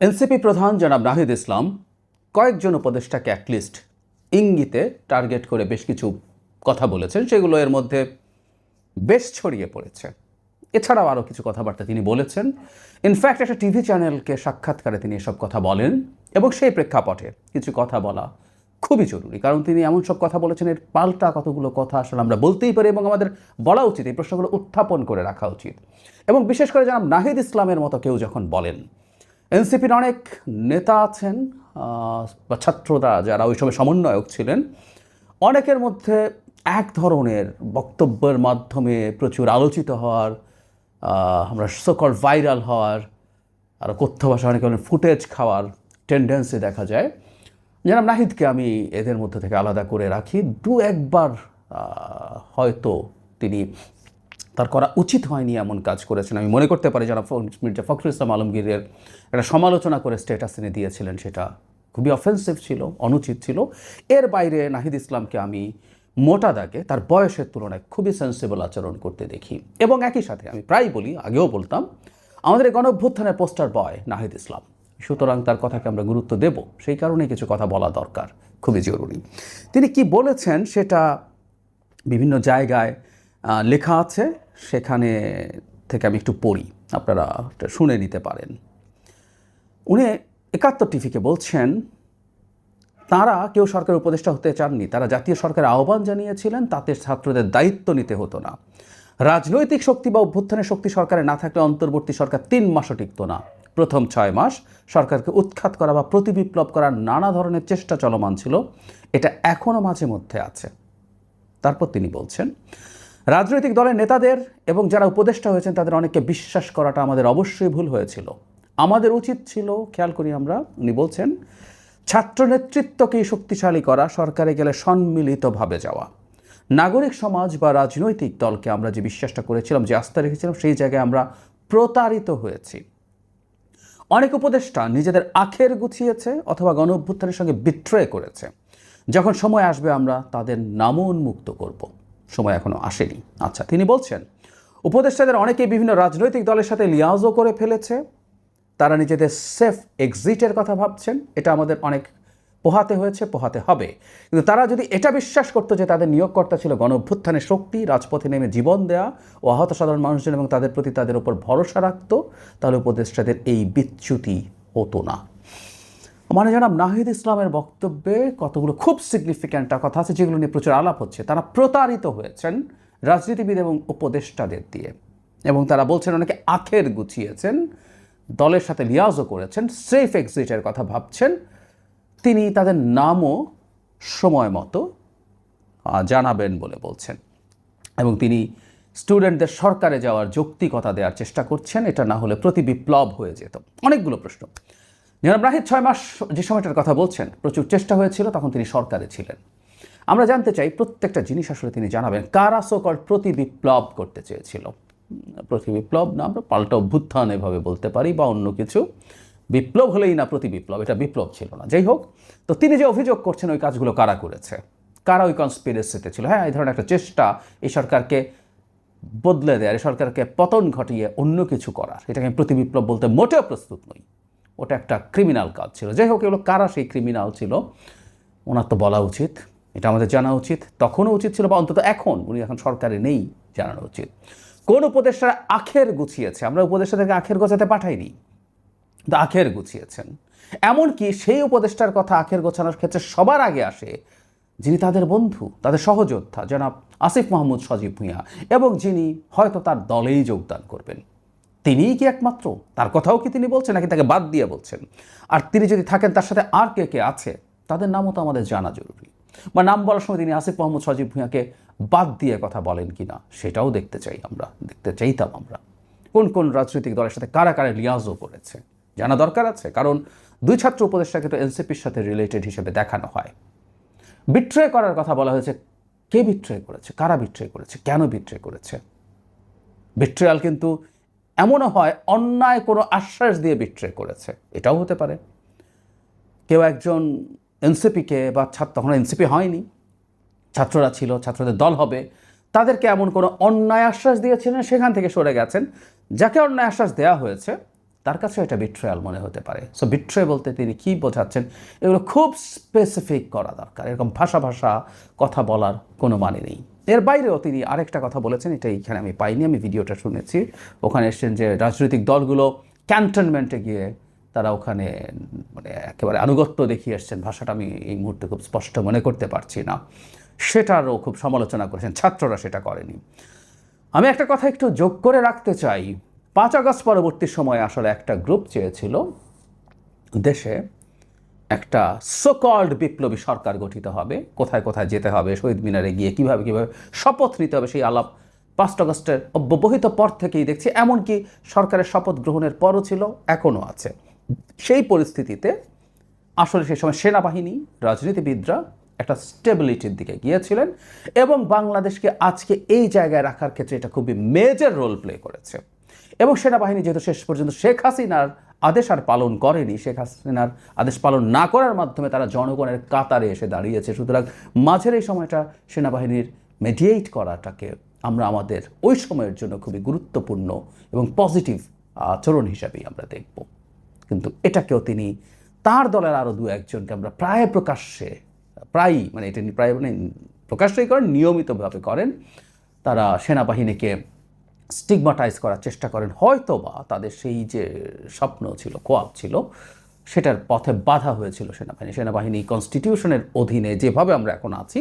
NCP প্রধান জনাব নাহিদ ইসলাম কয়েকজন উপদেষ্টাকে অ্যাটলিস্ট ইঙ্গিতে টার্গেট করে বেশ কিছু কথা বলেছেন, সেগুলো এর মধ্যে বেশ ছড়িয়ে পড়েছে। এছাড়াও আরও কিছু কথাবার্তা তিনি বলেছেন। ইনফ্যাক্ট একটা টিভি চ্যানেলকে সাক্ষাৎকারে তিনি এসব কথা বলেন এবং সেই প্রেক্ষাপটে কিছু কথা বলা খুবই জরুরি, কারণ তিনি এমন সব কথা বলেছেন এর পাল্টা কতগুলো কথা আসলে আমরা বলতেই পারি এবং আমাদের বলা উচিত, এই প্রশ্নগুলো উত্থাপন করে রাখা উচিত। এবং বিশেষ করে জনাব নাহিদ ইসলামের মতো কেউ যখন বলেন, এনসিপির অনেক নেতা আছেন বা ছাত্ররা যারা ওই সময় সমন্বয়ক ছিলেন, অনেকের মধ্যে এক ধরনের বক্তব্যের মাধ্যমে প্রচুর আলোচিত হওয়ার, আমরা সকল ভাইরাল হওয়ার, আর কথ্য ভাষা অনেক ফুটেজ খাওয়ার টেন্ডেন্সি দেখা যায়। জনাব নাহিদকে আমি এদের মধ্যে থেকে আলাদা করে রাখি। দু একবার হয়তো তিনি তার করা উচিত হয়নি এমন কাজ করেছেন। আমি মনে করতে পারি জনাব মির্জা ফখরুল ইসলাম আলমগীরের একটা সমালোচনা করে স্ট্যাটাস তিনি দিয়েছিলেন, সেটা খুবই অফেন্সিভ ছিল, অনুচিত ছিল। এর বাইরে নাহিদ ইসলামকে আমি মোটা দাগে তার বয়সের তুলনায় খুবই সেন্সিবল আচরণ করতে দেখি। এবং একই সাথে আমি প্রায় বলি, আগেও বলতাম, আমাদের এই গণঅভ্যুত্থানের পোস্টার বয় নাহিদ ইসলাম, সুতরাং তার কথাকে আমরা গুরুত্ব দেব। সেই কারণে কিছু কথা বলা দরকার, খুবই জরুরি। তিনি কি বলেছেন সেটা বিভিন্ন জায়গায় লেখা আছে, সেখানে থেকে আমি একটু পড়ি, আপনারা শুনে নিতে পারেন। উনি ৭১ টিভিকে বলছেন, তারা কেউ সরকারের উপদেষ্টা হতে চাননি, তারা জাতীয় সরকারের আহ্বান জানিয়েছিলেন, তাতে ছাত্রদের দায়িত্ব নিতে হতো না। রাজনৈতিক শক্তি বা অভ্যুত্থানের শক্তি সরকারে না থাকলে অন্তর্বর্তী সরকার ৩ মাসও টিকত না। প্রথম ৬ মাস সরকারকে উৎখাত করা বা প্রতিবিপ্লব করার নানা ধরনের চেষ্টা চলমান ছিল, এটা এখনও মাঝে মধ্যে আছে। তারপর তিনি বলছেন, রাজনৈতিক দলের নেতাদের এবং যারা উপদেষ্টা হয়েছেন তাদের অনেককে বিশ্বাস করাটা আমাদের অবশ্যই ভুল হয়েছিল। আমাদের উচিত ছিল, খেয়াল করি আমরা, উনি বলছেন, ছাত্র নেতৃত্বকেই শক্তিশালী করা, সরকারে গেলে সম্মিলিতভাবে যাওয়া। নাগরিক সমাজ বা রাজনৈতিক দলকে আমরা যে বিশ্বাসটা করেছিলাম, যে আস্থা রেখেছিলাম, সেই জায়গায় আমরা প্রতারিত হয়েছি। অনেক উপদেষ্টা নিজেদের আখের গুছিয়েছে অথবা গণ অভ্যুত্থানের সঙ্গে বিট্রে করেছে। যখন সময় আসবে আমরা তাদের নামও উন্মুক্ত করব। সময় এখনো আসেনি। আচ্ছা, তিনি বলছেন, উপদেষ্টাদের অনেকেই বিভিন্ন রাজনৈতিক দলের সাথে লিয়াজও করে ফেলেছে, তারা নিজেদের সেফ এক্সিটের কথা ভাবছেন। এটা আমাদের অনেক পোহাতে হয়েছে, পোহাতে হবে। কিন্তু তারা যদি এটা বিশ্বাস করতো যে তাদের নিয়োগকর্তা ছিল গণ অভ্যুত্থানের শক্তি, রাজপথে নেমে জীবন দেয়া ও আহত সাধারণ মানুষজন এবং তাদের প্রতি তাদের উপর ভরসা রাখতো, তাহলে উপদেষ্টাদের এই বিচ্যুতি হতো না। মানে জনাব নাহিদ ইসলামের বক্তব্যে কতগুলো খুব সিগনিফিক্যান্ট কথা আছে, যেগুলো নিয়ে প্রচুর আলাপ হচ্ছে। তারা প্রতারিত হয়েছেন রাজনীতিবিদ এবং উপদেষ্টাদের দিয়ে, এবং তারা বলছেন অনেকে আখের গুছিয়েছেন, দলের সাথে লিয়াজও করেছেন, সেফ এক্সিটের কথা ভাবছেন। তিনি তাদের নামও সময় মতো জানাবেন বলে বলছেন, এবং তিনি স্টুডেন্টদের সরকারে যাওয়ার যৌক্তিকতা দেওয়ার চেষ্টা করছেন, এটা না হলে প্রতি বিপ্লব হয়ে যেত। অনেকগুলো প্রশ্ন। জনাব নাহিদ ৬ মাস যে সময়টার কথা বলছেন, প্রচুর চেষ্টা হয়েছিল, তখন তিনি সরকারে ছিলেন। আমরা জানতে চাই প্রত্যেকটা জিনিস আসলে তিনি জানাবেন। কারা সোকল্ড প্রতি বিপ্লব করতে চেয়েছিল? প্রতি বিপ্লব না, আমরা পাল্টা অভ্যুত্থান এভাবে বলতে পারি, বা অন্য কিছু। বিপ্লব হলেই না প্রতি বিপ্লব, এটা বিপ্লব ছিল না। যাই হোক, তো তিনি যে অভিযোগ করছেন ওই কাজগুলো কারা করেছে, কারা ওই কনস্পিরেসিতে ছিল? হ্যাঁ, এই ধরনের একটা চেষ্টা এই সরকারকে বদলে দেওয়ার, এই সরকারকে পতন ঘটিয়ে অন্য কিছু করার, এটাকে আমি প্রতি বিপ্লব বলতে মোটেও প্রস্তুত নই। ওটা একটা ক্রিমিনাল কাজ ছিল। যাই হোক, এগুলো কারা সেই ক্রিমিনাল ছিল ওনার তো বলা উচিত, এটা আমাদের জানা উচিত। তখনও উচিত ছিল, বা অন্তত এখন, উনি এখন সরকারে নেই, জানানো উচিত। কোন উপদেষ্টারা আখের গুছিয়েছে? আমরা উপদেষ্টাদেরকে আখের গোছাতে পাঠাইনি, কিন্তু আখের গুছিয়েছেন। এমনকি সেই উপদেষ্টার কথা আখের গোছানোর ক্ষেত্রে সবার আগে আসে যিনি তাদের বন্ধু, তাদের সহযোদ্ধা, জনাব আসিফ মাহমুদ সজীব ভুঁইয়া, এবং যিনি হয়তো তার দলেই যোগদান করবেন। তিনিই কি একমাত্র? তার কথাও কি তিনি বলছেন, নাকি তাকে বাদ দিয়ে বলছেন? আর তিনি যদি থাকেন, তার সাথে আর কে কে আছে, তাদের নামও তো আমাদের জানা জরুরি। বা নাম বলার সময় তিনি আসিফ মাহমুদ সজীব ভুঁইয়াকে বাদ দিয়ে কথা বলেন কিনা, সেটাও দেখতে চাই, আমরা দেখতে চাইতাম। আমরা কোন কোন রাজনৈতিক দলের সাথে কারা কারা লিয়াজও করেছে জানা দরকার আছে, কারণ ২ ছাত্র উপদেষ্টাকে তো এনসিপির সাথে রিলেটেড হিসেবে দেখানো হয়। বিট্রে করার কথা বলা হয়েছে, কে বিট্রে করেছে, কারা বিট্রে করেছে, কেন বিট্রে করেছে? বিট্রেয়াল কিন্তু এমনও হয় অন্যায় কোনো আশ্বাস দিয়ে বিট্রে করেছে, এটাও হতে পারে। কেউ একজন এনসিপিকে, বা তখন এনসিপি হয়নি, ছাত্ররা ছিল, ছাত্রদের দল হবে, তাদেরকে এমন কোনো অন্যায় আশ্বাস দিয়েছিলেন, সেখান থেকে সরে গেছেন। যাকে অন্যায় আশ্বাস দেওয়া হয়েছে তার কাছে এটা বিট্রয়াল মনে হতে পারে। সো বিট্রে বলতে তিনি কি বোঝাচ্ছেন এগুলো খুব স্পেসিফিক করা দরকার। এরকম ভাষা কথা বলার কোনো মানে নেই। এর বাইরেও তিনি আরেকটা কথা বলেছেন, এটা এইখানে আমি পাইনি, আমি ভিডিওটা শুনেছি। ওখানে এসছেন যে রাজনৈতিক দলগুলো ক্যান্টনমেন্টে গিয়ে তারা ওখানে মানে একেবারে আনুগত্য দেখিয়ে এসছেন। ভাষাটা আমি এই মুহূর্তে খুব স্পষ্ট মনে করতে পারছি না। সেটারও খুব সমালোচনা করেছেন, ছাত্ররা সেটা করেনি। আমি একটা কথা একটু যোগ করে রাখতে চাই। 5 আগস্ট পরবর্তী সময়ে আসলে একটা গ্রুপ চেয়েছিল দেশে একটা সোকল্ড বিপ্লবী সরকার গঠিত হবে, কোথায় কোথায় যেতে হবে, শহীদ মিনারে গিয়ে কীভাবে শপথ নিতে হবে, সেই আলাপ 5 আগস্টের অব্যবহিত পর থেকেই দেখছি। এমনকি সরকারের শপথ গ্রহণের পরও ছিল, এখনও আছে। সেই পরিস্থিতিতে আসলে সেই সময় সেনাবাহিনী, রাজনীতিবিদরা একটা স্টেবিলিটির দিকে গিয়েছিলেন এবং বাংলাদেশকে আজকে এই জায়গায় রাখার ক্ষেত্রে এটা খুবই মেজর রোল প্লে করেছে। এবং সেনাবাহিনী যেহেতু শেষ পর্যন্ত শেখ হাসিনার আদেশ আর পালন করেনি, শেখ হাসিনার আদেশ পালন না করার মাধ্যমে তারা জনগণের কাতারে এসে দাঁড়িয়েছে। সুতরাং মাঝের এই সময়টা সেনাবাহিনীর মেডিয়েট করাটাকে আমরা আমাদের ওই সময়ের জন্য খুবই গুরুত্বপূর্ণ এবং পজিটিভ আচরণ হিসাবেই আমরা দেখব। কিন্তু এটাকেও তিনি তার দলের আরও 2-1জনকে আমরা প্রকাশ্যেই করেন, নিয়মিতভাবে করেন। তারা সেনাবাহিনীকে স্টিগমাটাইজ করার চেষ্টা করেন। হয়তো বা তাদের সেই যে স্বপ্ন ছিল, কোয়াব ছিল, সেটার পথে বাধা হয়েছিল সেনাবাহিনী কনস্টিটিউশনের অধীনে যেভাবে আমরা এখন আছি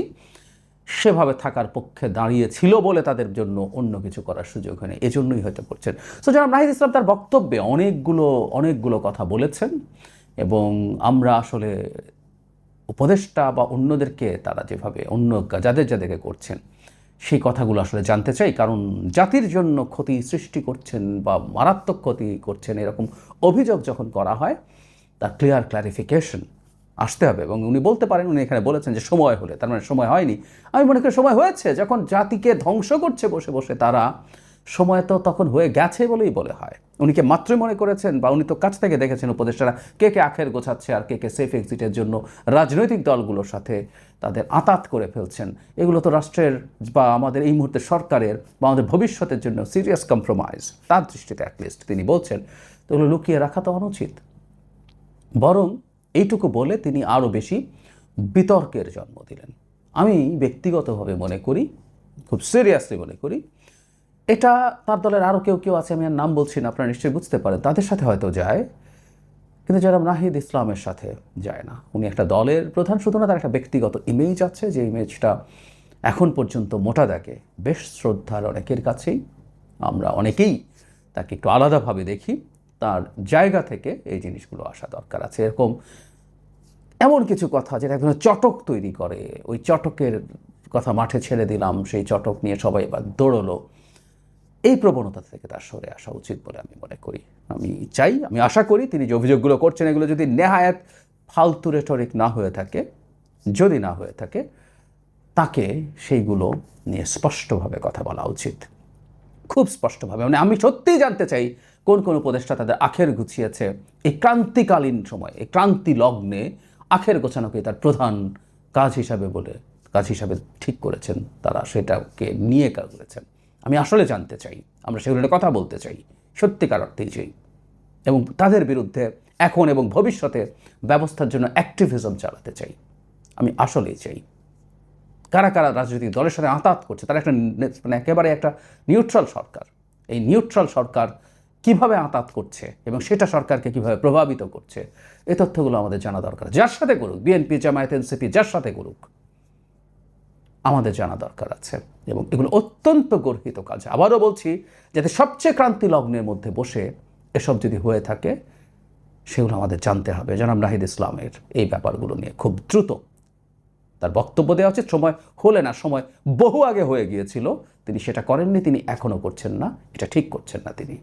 সেভাবে থাকার পক্ষে দাঁড়িয়েছিল বলে তাদের জন্য অন্য কিছু করার সুযোগ হয়নি, এজন্যই হয়তো করছেন। সো জনাব নাহিদ ইসলাম তার বক্তব্যে অনেকগুলো কথা বলেছেন এবং আমরা আসলে উপদেষ্টা বা অন্যদেরকে তারা যেভাবে অন্য যাদেরকে করছেন সেই কথাগুলো আসলে জানতে চাই। কারণ জাতির জন্য ক্ষতি সৃষ্টি করছেন বা মারাত্মক ক্ষতি করছেন এরকম অভিযোগ যখন করা হয় তার ক্লারিফিকেশন আসতে হবে। এবং উনি বলতে পারেন, উনি এখানে বলেছেন যে সময় হলে, তার মানে সময় হয়নি। আমি মনে করি সময় হয়েছে। যখন জাতিকে ধ্বংস করছে বসে বসে তারা, সময় তো তখন হয়ে গেছে বলেই বলে হয়। উনিকে মাত্রই মনে করেছেন বা উনি তো কাছ থেকে দেখেছেন উপদেষ্টারা কে আখের গোছাচ্ছে আর কে সেফ এক্সিটের জন্য রাজনৈতিক দলগুলোর সাথে তাদের আঁতাত করে ফেলছেন। এগুলো তো রাষ্ট্রের বা আমাদের এই মুহূর্তে সরকারের বা আমাদের ভবিষ্যতের জন্য সিরিয়াস কম্প্রোমাইজ তার দৃষ্টিতে অ্যাটলিস্ট তিনি বলছেন। তো এগুলো লুকিয়ে রাখা তো অনুচিত। বরং এইটুকু বলে তিনি আরও বেশি বিতর্কের জন্ম দিলেন। আমি ব্যক্তিগতভাবে মনে করি, খুব সিরিয়াসলি মনে করি, এটা তার দলের আরও কেউ আছে, আমি আর নাম বলছি না, আপনারা নিশ্চয়ই বুঝতে পারেন, তাদের সাথে হয়তো যায়, কিন্তু যারা নাহিদ ইসলামের সাথে যায় না। উনি একটা দলের প্রধান, শুধু না, তার একটা ব্যক্তিগত ইমেজ আছে, যে ইমেজটা এখন পর্যন্ত মোটা দাগে বেশ শ্রদ্ধার অনেকের কাছেই। আমরা অনেকেই তাকে একটু আলাদাভাবে দেখি। তার জায়গা থেকে এই জিনিসগুলো আসা দরকার আছে। এমন কিছু কথা যেটা একদম চটক তৈরি করে, ওই চটকের কথা মাঠে ছেড়ে দিলাম, সেই চটক নিয়ে সবাই এবার দৌড়লো, এই প্রবণতা থেকে তার সরে আসা উচিত বলে আমি মনে করি। আমি আশা করি তিনি যে অভিযোগগুলো করছেন এগুলো যদি নেহায়াত ফালতু রেটরিক না হয়ে থাকে, তাকে সেইগুলো নিয়ে স্পষ্টভাবে কথা বলা উচিত, খুব স্পষ্টভাবে। মানে আমি সত্যিই জানতে চাই কোন উপদেষ্টা তাদের আখের গুছিয়েছে এই ক্রান্তিকালীন সময়, এই ক্রান্তি লগ্নে আখের গোছানোকে তার প্রধান কাজ হিসাবে ঠিক করেছেন, তারা সেটাকে নিয়ে কাজ করেছেন। আমি আসলে জানতে চাই, আমরা সেগুলো নিয়ে কথা বলতে চাই, সত্যিকার অর্থেই চাই, এবং তাদের বিরুদ্ধে এখন এবং ভবিষ্যতে ব্যবস্থার জন্য অ্যাক্টিভিজম চালাতে চাই। আমি আসলেই চাই। কারা রাজনৈতিক দলের সাথে আঁতাত করছে, তারা একেবারে একটা নিউট্রাল সরকার, এই নিউট্রাল সরকার কিভাবে আঁতাত করছে এবং সেটা সরকারকে কিভাবে প্রভাবিত করছে, এই তথ্যগুলো আমাদের জানা দরকার। যার সাথে করুক, বিএনপি, জামায়াত, এনসিপি, যার সাথে করুক, আমাদের জানা দরকার আছে। এবং এগুলো অত্যন্ত গর্হিত কাজ। আবারও বলছি, যাতে সবচেয়ে ক্রান্তি লগ্নের মধ্যে বসে এসব যদি হয়ে থাকে, সেগুলো আমাদের জানতে হবে। জনাব নাহিদ ইসলামের এই ব্যাপারগুলো নিয়ে খুব দ্রুত তার বক্তব্য দেওয়া উচিত। সময় হলে না, সময় বহু আগে হয়ে গিয়েছিল, তিনি সেটা করেননি, তিনি এখনও করছেন না, এটা ঠিক করছেন না তিনি।